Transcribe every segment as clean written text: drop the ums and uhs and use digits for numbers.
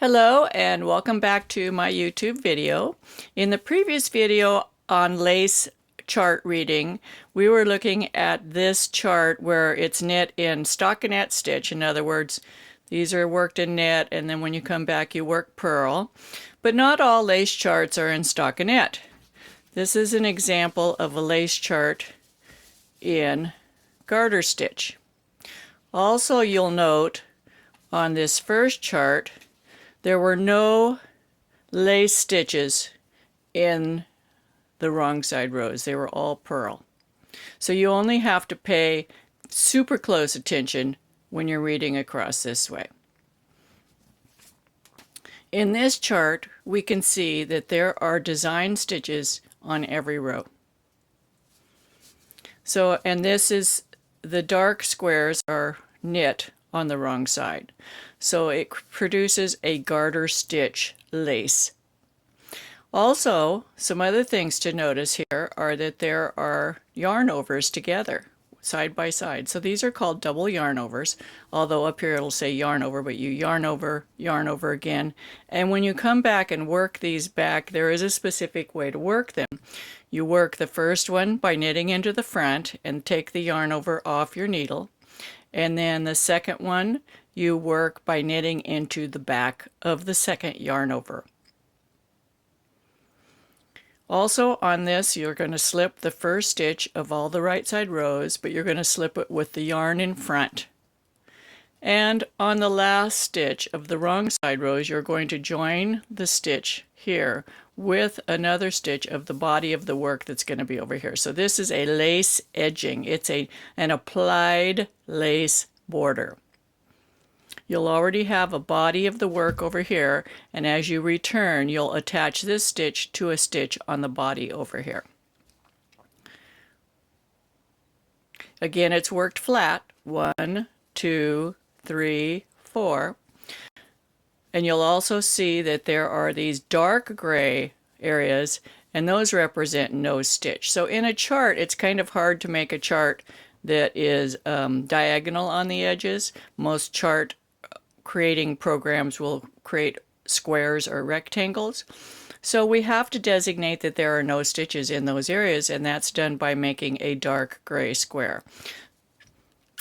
Hello and welcome back to my YouTube video. In the previous video on lace chart reading, we were looking at this chart where it's knit in stockinette stitch. In other words, these are worked in net and then when you come back you work purl. But not all lace charts are in stockinette. This is an example of a lace chart in garter stitch. Also, you'll note on this first chart there were no lace stitches in the wrong side rows. They were all purl. So you only have to pay super close attention when you're reading across this way. In this chart, we can see that there are design stitches on every row. So, and this is the dark squares are knit on the wrong side. So it produces a garter stitch lace. Also, some other things to notice here are that there are yarn overs together, side by side. So these are called double yarn overs, although up here it'll say yarn over, but you yarn over again. And when you come back and work these back, there is a specific way to work them. You work the first one by knitting into the front and take the yarn over off your needle. And then the second one, you work by knitting into the back of the second yarn over. Also on this, you're going to slip the first stitch of all the right side rows, but you're going to slip it with the yarn in front. And on the last stitch of the wrong side rows, you're going to join the stitch here with another stitch of the body of the work that's going to be over here. So this is a lace edging. It's an applied lace border. You'll already have a body of the work over here, and as you return, you'll attach this stitch to a stitch on the body over here. Again, it's worked flat. 1, 2, 3, 4. And you'll also see that there are these dark gray areas, and those represent no stitch. So in a chart, it's kind of hard to make a chart that is diagonal on the edges. Most chart creating programs will create squares or rectangles. So we have to designate that there are no stitches in those areas, and that's done by making a dark gray square.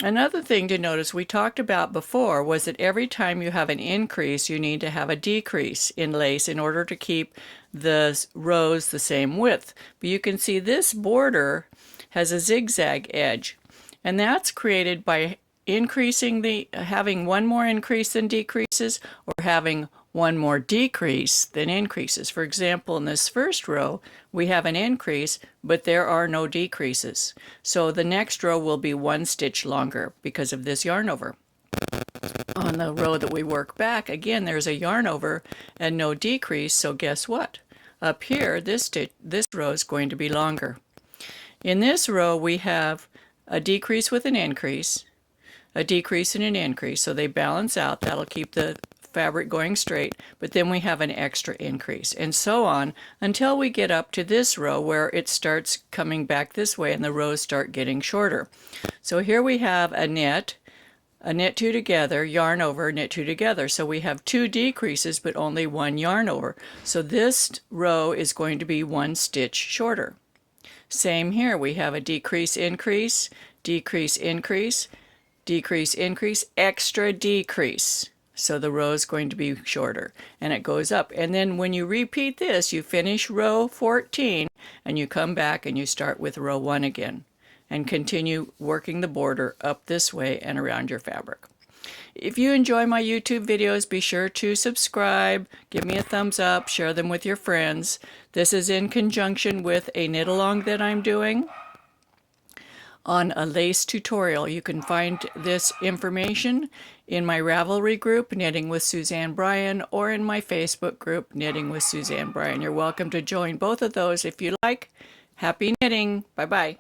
Another thing to notice we talked about before was that every time you have an increase, you need to have a decrease in lace in order to keep the rows the same width. But you can see this border has a zigzag edge, and that's created by having one more increase than decreases, or having one more decrease than increases. For example, in this first row, we have an increase, but there are no decreases. So the next row will be one stitch longer because of this yarn over. On the row that we work back, again, there's a yarn over and no decrease, so guess what? Up here, this row is going to be longer. In this row, we have a decrease with an increase, a decrease and an increase, so they balance out. That'll keep the fabric going straight, but then we have an extra increase, and so on until we get up to this row where it starts coming back this way and the rows start getting shorter. So here we have a knit two together, yarn over, knit two together. So we have two decreases but only one yarn over. So this row is going to be one stitch shorter. Same here, we have a decrease, increase, decrease, increase, decrease, increase, extra decrease. So the row is going to be shorter, and it goes up. And then when you repeat this, you finish row 14, and you come back and you start with row 1 again, and continue working the border up this way and around your fabric. If you enjoy my YouTube videos, be sure to subscribe, give me a thumbs up, share them with your friends. This is in conjunction with a knit along that I'm doing on a lace tutorial. You can find this information in my Ravelry group, Knitting with Suzanne Bryan, or in my Facebook group, Knitting with Suzanne Bryan. You're welcome to join both of those if you like. Happy knitting. Bye-bye.